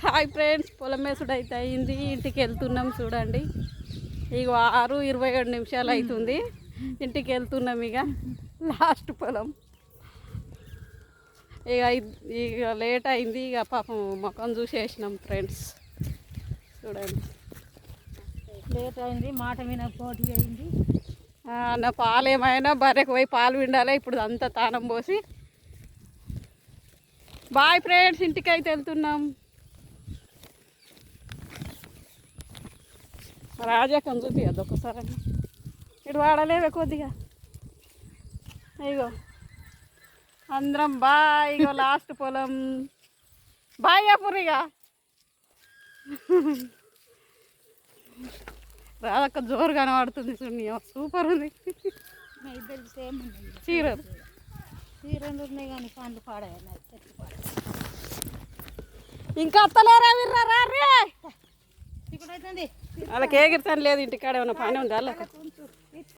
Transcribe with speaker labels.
Speaker 1: Hi friends, పొలం మేసుడు అయితే అయింది. ఇంటికి వెళ్తున్నాం చూడండి. ఇక 6:27 అవుతుంది. ఇంటికి వెళ్తున్నాం. ఇక లాస్ట్ పొలం. ఇక లేట్ అయింది. ఇక పాపం మొఖం చూసేసినాం ఫ్రెండ్స్. చూడండి,
Speaker 2: లేట్ అయింది. మాట మీద పోటీ అయింది.
Speaker 1: నా పాలు ఏమైనా బర్రెకు పోయి పాలు విండాలి. ఇప్పుడు అంతా తానం పోసి బాయ్ ఫ్రెండ్స్, ఇంటికి అయితే వెళ్తున్నాం. రాజాకం చూపియద్దు ఒక్కసారి. ఇటు వాడలేవే కొద్దిగా. ఇగో అందరం బాయ్. ఇగో లాస్ట్ పొలం. బాయ్ అపురిగా. రాజక్క జోరు కనబడుతుంది చూడండి. సూపర్ ఉంది.
Speaker 2: ఇద్దరికి సేమ్ ఉంది.
Speaker 1: చీరలు
Speaker 2: ఉన్నాయి కానీ పండ్లు పాడాయి.
Speaker 1: ఇంకా అత్తలేరా విర్రా రే.
Speaker 2: ఇప్పుడు అవుతుంది.
Speaker 1: వాళ్ళకి ఎగిరితాను లేదు. ఇంటికాడ ఏమైనా పని ఉంది వాళ్ళకి.